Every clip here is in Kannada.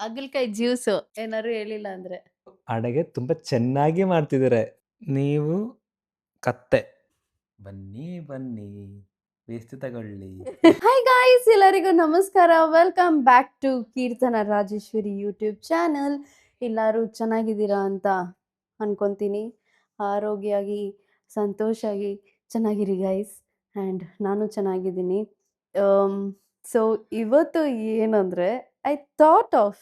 ಹಾಗಲಕಾಯಿ ಜ್ಯೂಸು ಏನಾದ್ರು ಹೇಳಿಲ್ಲ ಅಂದ್ರೆ. ಅಡುಗೆ ತುಂಬ ಚೆನ್ನಾಗಿ ಮಾಡ್ತಿದ್ದಾರೆ. ನೀವು ಕತ್ತೆ. ಬನ್ನಿ ಬನ್ನಿ ಬೇಸ್ತು ತಗೊಳ್ಳಿ. ಹಾಯ್ ಗಾಯ್ಸ್, ಎಲ್ಲರಿಗೂ ನಮಸ್ಕಾರ. Welcome back to Keerthana Rajeshwari YouTube channel. ಎಲ್ಲರೂ ಚೆನ್ನಾಗಿದ್ದೀರಾ ಅಂತ ಅನ್ಕೊಂತೀನಿ. ಆರೋಗ್ಯವಾಗಿ ಸಂತೋಷವಾಗಿ ಚೆನ್ನಾಗಿರಿ ಗೈಸ್. ಆ್ಯಂಡ್ ನಾನು ಚೆನ್ನಾಗಿದ್ದೀನಿ. ಸೊ ಇವತ್ತು ಏನಂದರೆ ಐ ಥಾಟ್ ಆಫ್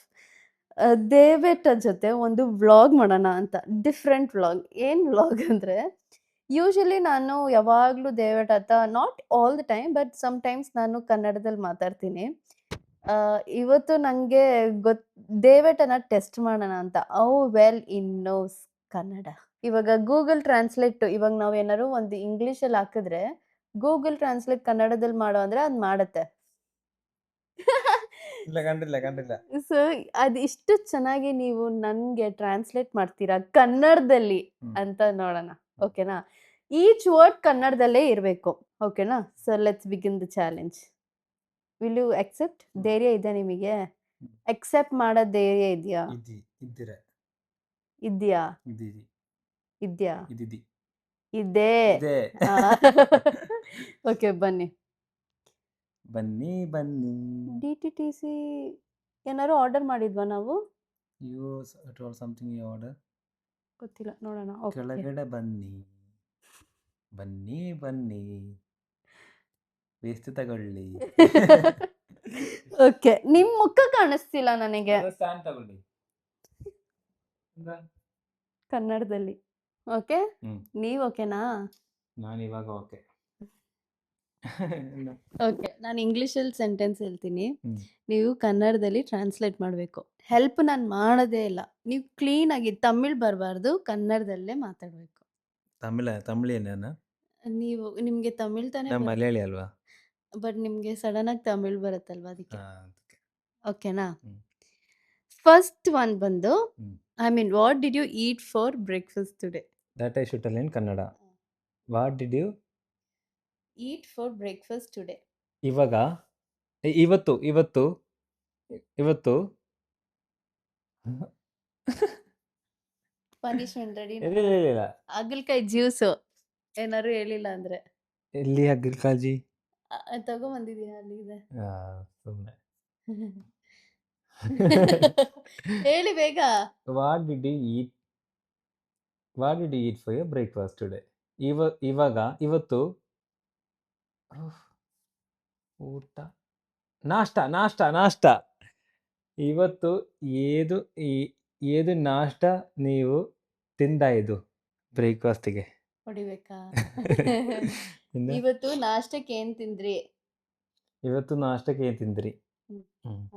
ದೇವೇಟ ಜೊತೆ ಒಂದು ವ್ಲಾಗ್ ಮಾಡೋಣ ಅಂತ. Different vlog. ಏನು ವ್ಲಾಗ್ ಅಂದರೆ, ಯೂಶಲಿ ನಾನು ಯಾವಾಗಲೂ ದೇವೇಟ ಹತ್ರ not all the time but sometimes ನಾನು ಕನ್ನಡದಲ್ಲಿ ಮಾತಾಡ್ತೀನಿ. ಇವತ್ತು ನನಗೆ ದೇವೇಟನ ಟೆಸ್ಟ್ ಮಾಡೋಣ ಅಂತ. How well in knows Kannada. ಇವಾಗ ಗೂಗಲ್ ಟ್ರಾನ್ಸ್ಲೇಟ್, ಇವಾಗ ನಾವು ಏನಾದ್ರು ಒಂದು ಇಂಗ್ಲೀಷಲ್ಲಿ ಹಾಕಿದ್ರೆ ಗೂಗಲ್ ಟ್ರಾನ್ಸ್ಲೇಟ್ ಕನ್ನಡದಲ್ಲಿ ಮಾಡೋ ಅಂದರೆ ಅದು ಮಾಡುತ್ತೆ. ಕಂಡಿಲ್ಲ. ಸೊ ಅದು ಇಷ್ಟು ಚೆನ್ನಾಗಿ ನೀವು ನನಗೆ ಟ್ರಾನ್ಸ್ಲೇಟ್ ಮಾಡ್ತೀರಾ ಕನ್ನಡದಲ್ಲಿ ಅಂತ ನೋಡೋಣ. ಓಕೆನಾ? ಈಚ್ ವರ್ಡ್ ಕನ್ನಡದಲ್ಲೇ ಇರಬೇಕು. ಓಕೆನಾ? So let's begin the challenge. Will you accept? ಧೈರ್ಯ ಇದೆ ನಿಮಗೆ? ಅಕ್ಸೆಪ್ಟ್ ಮಾಡೋ ಧೈರ್ಯ ಇದೆಯಾ? ಇದೆಯಾ? ಇದೆಯಾ? ಇದೆ. ಓಕೆ, ಬನ್ನಿ. ಬನ್ನಿ DTTC ಏನಾದ್ರು ಆರ್ಡರ್ ಮಾಡಿದ್ವಾ ನಾವು? You told something you order. ಗೊತ್ತಿಲ್ಲ, ನೋಡೋಣ. ಕೆಳಗಡೆ ಬನ್ನಿ ಬೇಸ್ತು ತಗೊಳ್ಳಿ. ಓಕೆ, ನಿಮ್ ಮುಖ ಕಾಣಿಸ್ತಿಲ್ಲ ನನಗೆ ಸ್ಟ್ಯಾಂಡ್ ತಗೊಳ್ಳಿ ಕನ್ನಡದಲ್ಲಿ. ಓಕೆ, ನೀವ್ ಓಕೆನಾ? ನಾನು ಇವಾಗ ಓಕೆ. ಓಕೆ, ನಾನು ಇಂಗ್ಲೀಷಲ್ಲಿ ಸೆಂಟೆನ್ಸ್ ಹೇಳ್ತೀನಿ, ನೀವು ಕನ್ನಡದಲ್ಲಿ ಟ್ರಾನ್ಸ್ಲೇಟ್ ಮಾಡಬೇಕು. ಹೆಲ್ಪ್ ನಾನು ಮಾಡೋದೇ ಇಲ್ಲ. ನೀವು ಕ್ಲೀನಾಗಿ ತಮಿಳ್ ಬರಬಾರ್ದು, ಕನ್ನಡದಲ್ಲೇ ಮಾತಾಡಬೇಕು. ತಮಿಳೇನ? ನೀವು ನಿಮಗೆ ತಮಿಳ್ ತಾನೇ ಮಲಯಾಳಿ ಅಲ್ವಾ? ಬಟ್ ನಿಮಗೆ ಸಡನ್ ಆಗಿ ತಮಿಳ್ ಬರುತ್ತಲ್ವಾ, ಅದಕ್ಕೆ. ಓಕೆನಾ? ಫಸ್ಟ್ ಒನ್ ಬಂದು, I mean, what did you eat for breakfast today? That I should tell in Kannada. What did you eat for breakfast today? ಇವತ್ತು ಪನಿಷ್ಮೆಂಟ್ ರೆಡಿ? ಇಲ್ಲ. ಹಾಗಲಕಾಯಿ ಜ್ಯೂಸು ಏನಾದ್ರು ಹೇಳಿಲ್ಲ ಅಂದ್ರೆ. ಎಲ್ಲಿ ಹಾಗಲಕಾಯಿ? ತಗೊಂಬಂದಿದ್ದೀನಿ, ಅಲ್ಲಿದೆ. ಸುಮ್ಮನೆ ಹೇಳಿ ಬೇಗ. What did you eat for your breakfast today? ಇವತ್ತು ಊಟ, ನಾಷ್ಟ. ಇವತ್ತು ಏದು ನಾಷ್ಟ ನೀವು ತಿಂದಾಯ್ದು ಬ್ರೇಕ್ಫಾಸ್ಟಿಗೆ? ಹೊಡಿಬೇಕಾ? ಇವತ್ತು ನಾಷ್ಟಕ್ಕೆ ಏನ್ ತಿಂದ್ರಿ?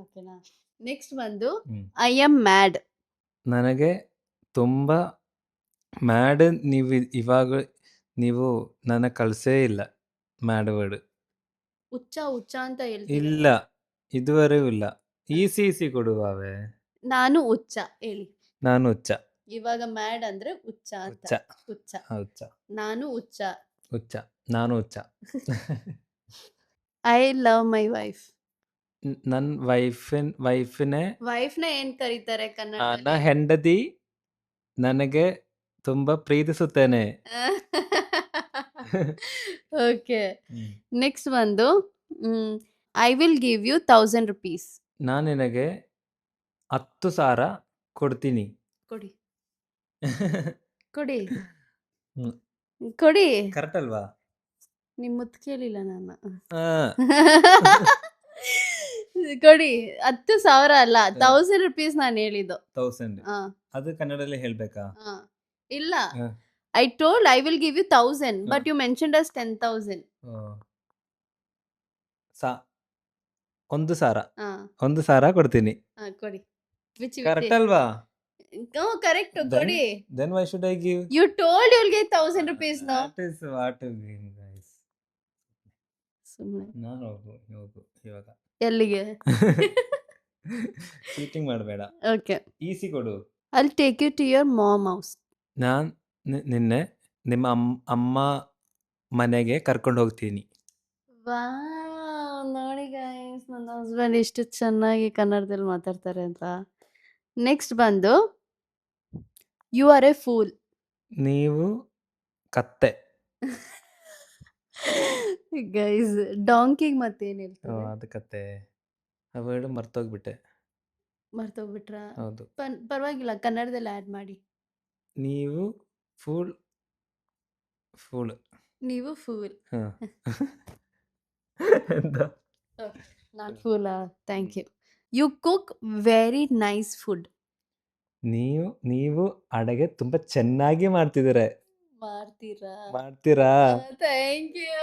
ಓಕೆನಾ? ನೆಕ್ಸ್ಟ್ ಬಂದು ಐ ಆಮ್ ಮ್ಯಾಡ್. ನನಗೆ ತುಂಬಾ ಮ್ಯಾಡ್. ನೀವು ನನ್ನ ಕಳ್ಸೇ ಇಲ್ಲ ಮ್ಯಾಡ್ ವರ್ಡ್. ಹುಚ್ಚ ಅಂತ ಹೇಳ್ತೀನಿ. ಇಲ್ಲ, ಇದುವರೆಗೂ ಇಲ್ಲ. ಈಸಿ ಕೊಡುವವೆ. ನಾನು ಹುಚ್ಚ ಹೇಳಿ. ನಾನು ಹುಚ್ಚ. ಇವಾಗ ಮ್ಯಾಡ್ ಅಂದ್ರೆ ಹುಚ್ಚ ಅಂತ. ಹುಚ್ಚ. ನಾನು ಹುಚ್ಚ. I love my wife. ನನ್ನ ವೈಫ್ನೇ ಏನ್ ಕರೀತಾರೆ ಕನ್ನಡ? ನನ್ನ ಹೆಂಡತಿ ನನಗೆ ತುಂಬಾ ಪ್ರೀತಿಸುತ್ತೇನೆ. ಓಕೆ, ನೆಕ್ಸ್ಟ್ ಬಂದು I will give you 1000 rupees. ನಾನು ನಿನಗೆ 10,000 ಕೊಡ್ತೀನಿ. ಕೊಡಿ. ಕರೆಕ್ಟ್ ಅಲ್ವಾ? ನಿಮ್ ಮುತ್ತು ಕೇಳಿಲ್ಲ ನಾನು. ಕೊಡಿ. 10,000 ಅಲ್ಲ, 1000 rupees ನಾನು ಹೇಳಿದ್ದು. 1000 ಅದು ಕನ್ನಡದಲ್ಲಿ ಹೇಳ್ಬೇಕಾ? ಇಲ್ಲ, I told I will give you 1000 but you mentioned as 10,000. 1,000 ಕೊಡ್ತೀನಿ. ಕೊಡಿ. ಕರೆಕ್ಟ್ ಅಲ್ವಾ? ಕರೆಕ್ಟ್, ಕೊಡಿ. Then why should I give? You told you'll get 1000 rupees, no? That is what you mean, guys. ಸುಮ್ಮನೆ ನಾನು ಹೋಗು ಇವಾಗ. ಎಲ್ಲಿಗೆ? ಚೀಟಿಂಗ್ ಮಾಡಬೇಡ. ಓಕೆ, ಈಸಿ ಕೊಡು. I'll take you to your mom house. ನಾನು ನಿನ್ನೆ ನಿಮ್ಮ ಅಮ್ಮ ಮನೆಗೆ ಕರ್ಕೊಂಡು ಹೋಗ್ತೀನಿ. ವಾವ್, ನೋಡಿ ಗೈಸ್, ನನ್ನ ಹಸ್ಬೆಂಡ್ ಎಷ್ಟು ಚೆನ್ನಾಗಿ ಕನ್ನಡದಲ್ಲಿ ಮಾತಾಡ್ತಾರೆ ಅಂತ. ನೆಕ್ಸ್ಟ್ ಬಂದು ಯು ಆರ್ ಎ ಫೂಲ್. ನೀವು ಕತ್ತೆ. ಗೈಸ್, ಡಾಂಕಿಗೆ ಮತ್ತೇನು ಓ, ಹೇಳ್ತಾರೆ? ಅದು ಕತ್ತೆ. ಆ ವರ್ಡ್ ಮರ್ತೋಗ್ಬಿಟ್ಟೆ. ಮರ್ತೋಗ್ಬಿಟ್ರ? ಹೌದು. ಪರವಾಗಿಲ್ಲ, ಕನ್ನಡದಲ್ಲಿ ಆ್ಯಡ್ ಮಾಡಿ. ನೀವು ಫೂಲ್. ಫೂಲ್. ನೀವು ಫೂಲ್. ಹಾ. ಎಂತ? ನಾಟ್ ಫೂಲಾ? Thank you. You cook very nice food. ನೀವು ಅಡುಗೆ ತುಂಬಾ ಚೆನ್ನಾಗಿ ಮಾಡ್ತಿದ್ದೀರ. ಮಾಡ್ತೀರಾ? Thank you.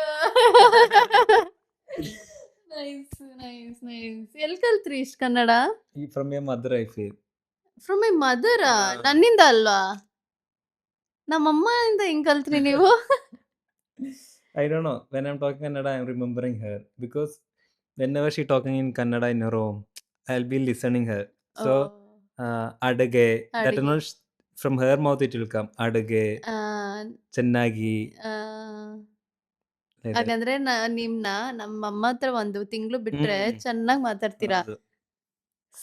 Nice nice nice. ಎಲ್ಲಿ ಕಲ್ತ್ರಿ ಇಷ್ಟು Kannada? From a mother I feel. From my mother? ಹಾ. ನನ್ನಿಂದ ಅಲ್ವಾ? ನಮ್ಮಮ್ಮನಿಂದ ಹೆಂಗ್ ಕಲ್ತ್ರಿ ನೀವು? I don't know. When I'm talking Kannada, I'm remembering her because whenever she talking in Kannada in her home, I'll be listening her. So, ಅಡುಗೆ, that ಅಡುಗೆ. not from her mouth it will come. ಅಡುಗೆ, ಆ, ಚೆನ್ನಾಗಿ. ಆ, like that. ಹಾಗಂದ್ರೆ ನಿಮ್ನ ನಮ್ಮಮ್ಮ ಹತ್ರ ಒಂದು ತಿಂಗಳು ಬಿಟ್ರೆ ಚೆನ್ನಾಗಿ ಮಾತಾಡ್ತೀರಾ. ಹೌದು.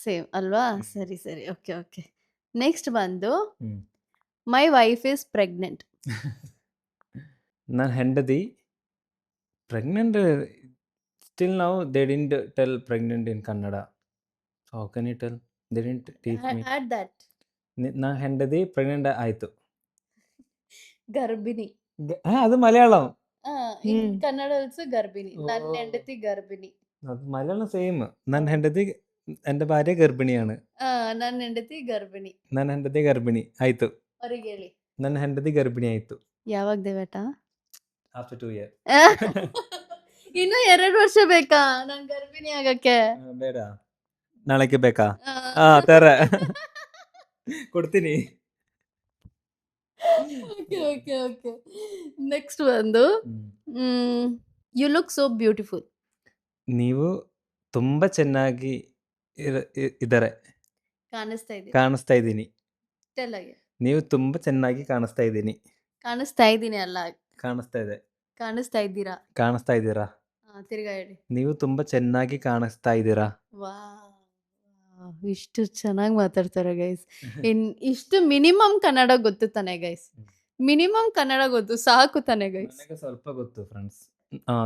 ಸೇಮ್ ಅಲ್ವಾ? ಸರಿ ಸರಿ, ಓಕೆ ಓಕೆ. ನೆಕ್ಸ್ಟ್ ಬಂದು hmm. My wife is pregnant. ನನ್ನ ಹೆಂಡತಿ pregnant. Still now they didn't tell pregnant in Kannada. So how can you tell? They didn't teach me. Add that. ನನ್ನ ಹೆಂಡತಿ ಪ್ರೆಗ್ನೆಂಟ್ ಆಯ್ತು. ಗರ್ಭಿಣಿ. ಅದು ಮಲಯಾಳಂ. ಕನ್ನಡ ಆಲ್ಸೋ ಗರ್ಭಿಣಿ. ನನ್ನ ಓ. ಹೆಂಡತಿ ಗರ್ಭಿಣಿ. അത് മലയാളം സെയിം. ನನ್ನ ಹೆಂಡತಿ, എൻ്റെ ഭാര്യ ഗർഭിണിയാണ്. ನನ್ನ ಹೆಂಡತಿ ಗರ್ಭಿಣಿ. ನನ್ನ ಹೆಂಡತಿ ಗರ್ಭಿಣಿ ಆಯ್ತು. ಅವ್ರಿಗೆ ಹೇಳಿ. ನನ್ನ ಹೆಂಡತಿ ಗರ್ಭಿಣಿ ಆಯ್ತು. ಯಾವಾಗ ದೇವೇಟ? After 2 years. ಇನ್ನು 2 ವರ್ಷ ಬೇಕಾ ನಾನು ಗರ್ಭಿಣಿ ಆಗಕ್ಕೆ? ಬೇಡ, ನಾಳೆಗೆ ಬೇಕಾ? ತರ ಕೊಡ್ತೀನಿ. Okay okay okay. ನೆಕ್ಸ್ಟ್ ಬಂದು ಯು ಲುಕ್ ಸೋ ಬ್ಯೂಟಿಫುಲ್. ನೀವು ತುಂಬಾ ಚೆನ್ನಾಗಿ ಇದ್ದಾರೆ. ಕಾಣಿಸ್ತಾ ಇದ್ದೀನಿ. ನೀವು ತುಂಬಾ ಚೆನ್ನಾಗಿ ಕಾಣಿಸ್ತಾ ಇದ್ದೀನಿ. ಕಾಣಿಸ್ತಾ ಇದ್ದೀನಿ ಅಲ್ಲ, ಕಾಣಿಸ್ತಾ ಇದೆ. ಕಾಣಿಸ್ತಾ ಇದ್ದೀರಾ. ಕಾಣಿಸ್ತಾ ಇದ್ದೀರಾ. ತಿರ್ಗಾ ಹೇಳಿ. ನೀವು ತುಂಬಾ ಚೆನ್ನಾಗಿ ಕಾಣಿಸ್ತಾ ಇದ್ದೀರಾ. ಇಷ್ಟು ಚೆನ್ನಾಗಿ ಮಾತಾಡ್ತಾರೆ ಗೈಸ್. ಇಷ್ಟು ಮಿನಿಮಮ್ ಕನ್ನಡ ಗೊತ್ತು ತಾನೆ ಗೈಸ್? ಮಿನಿಮಮ್ ಕನ್ನಡ ಗೊತ್ತು ಸಾಕು ತಾನೆ ಗೈಸ್? ನನಗೆ ಸ್ವಲ್ಪ ಗೊತ್ತು ಫ್ರೆಂಡ್ಸ್.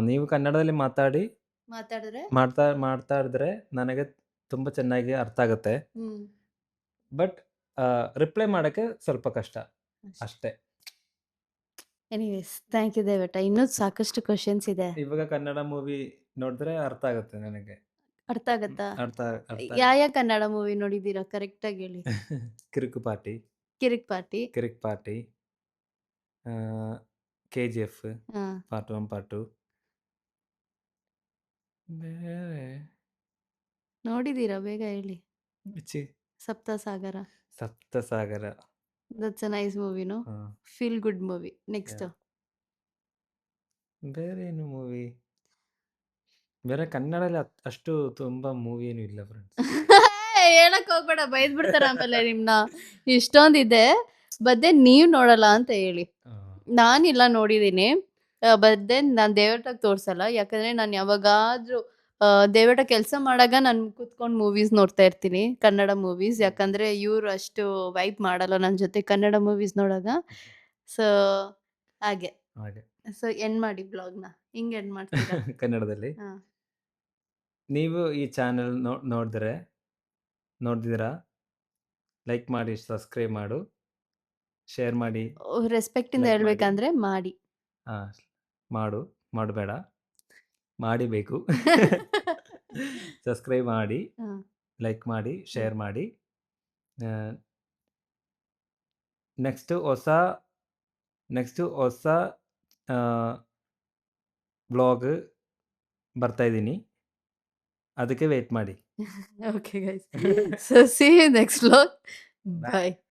ನೀವು ಕನ್ನಡದಲ್ಲಿ ಮಾತಾಡಿದ್ರೆ ನನಗೆ ತುಂಬಾ ಚೆನ್ನಾಗಿ ಅರ್ಥ ಆಗುತ್ತೆ. ಬಟ್ ರಿಪ್ಲೈ ಮಾಡಕ್ಕೆ ಸ್ವಲ್ಪ ಕಷ್ಟ ಅಷ್ಟೇ. ಎನಿವೇಸ್, ಥ್ಯಾಂಕ್ ಯು ದೇವೇಟ. ಇನ್ನೂ ಸಾಕಷ್ಟು ಕ್ವಶನ್ಸ್ ಇದೆ. ಇವಾಗ ಕನ್ನಡ ಮೂವಿ ನೋಡಿದ್ರೆ ಅರ್ಥ ಆಗುತ್ತೆ ನನಗೆ. ಅರ್ಥ ಆಗತ್ತಾ? ಅರ್ಥ ಯಾವ ಕನ್ನಡ ಮೂವಿ ನೋಡಿದೀರಾ? ಕರೆಕ್ಟ್ ಆಗಿ ಹೇಳಿ. Kirik Party, KGF part 1 part 2. ಬೇರೆ ನೋಡಿದೀರಾ? ಬೇಗ ಹೇಳಿ. Saptasagara. That's a nice movie, no? Feel good movie. Next ಬೇರೆ ಏನು ಮೂವಿ? ಬೇರೆ ಕನ್ನಡದಲ್ಲಿ ಅಷ್ಟು ತುಂಬಾ ಮೂವಿ ಏನು ಇಲ್ಲ ಫ್ರೆಂಡ್ಸ್. ಹೇಳಕ್ ಹೋಗ್ಬೇಡ, ಬೈದ್ ಬಿಡ್ತಾರ ಆಮೇಲೆ ನಿಮ್ನ. ಇಷ್ಟೊಂದಿದೆ, ಬದ್ದೆ ನೀವ್ ನೋಡಲ್ಲ ಅಂತ ಹೇಳಿ. ನಾನಿಲ್ಲ ನೋಡಿದೀನಿ, ಬದ್ದೆ ನಾನ್ ದೇವಟಾಗ್ ತೋರ್ಸಲ್ಲ. ಯಾಕಂದ್ರೆ ನಾನು ಯಾವಾಗಾದ್ರೂ ದೇವಟ ಕೆಲಸ ಮಾಡಾಗ ನಾನು ಕುತ್ಕೊಂಡು ಮೂವೀಸ್ ನೋಡ್ತಾ ಇರ್ತೀನಿ, ಕನ್ನಡ ಮೂವೀಸ್. ಯಾಕಂದ್ರೆ ಇವ್ರು ಅಷ್ಟು ವೈಪ್ ಮಾಡಲ್ಲ ನನ್ನ ಜೊತೆ ಕನ್ನಡ ಮೂವೀಸ್ ನೋಡಾಗ. ಸೊ ಹಾಗೆ. ಸೊ ಎಂಡ್ ಮಾಡಿ ಬ್ಲಾಗ್ನ. ಹಿಂಗೆ ಎಂಡ್ ಮಾಡ್ತೀರಾ ಕನ್ನಡದಲ್ಲಿ? ನೀವು ಈ ಚಾನೆಲ್ ನೋಡಿದಿರಾ? ಲೈಕ್ ಮಾಡಿ, ಸಬ್ಸ್ಕ್ರೈಬ್ ಮಾಡು, ಶೇರ್ ಮಾಡಿ. ರೆಸ್ಪೆಕ್ಟ್ ಇಂದ ಹೇಳ್ಬೇಕಂದ್ರೆ ಮಾಡಿ. ಮಾಡಬೇಡ, ಮಾಡಿಬೇಕು. ಸಬ್ಸ್ಕ್ರೈಬ್ ಮಾಡಿ, ಲೈಕ್ ಮಾಡಿ, ಶೇರ್ ಮಾಡಿ. ನೆಕ್ಸ್ಟ್ ಹೊಸ ಬ್ಲಾಗ್ ಬರ್ತಾ ಇದ್ದೀನಿ, ಅದಕ್ಕೆ ವೇಟ್ ಮಾಡಿ. Okay guys, so see you next blog. By.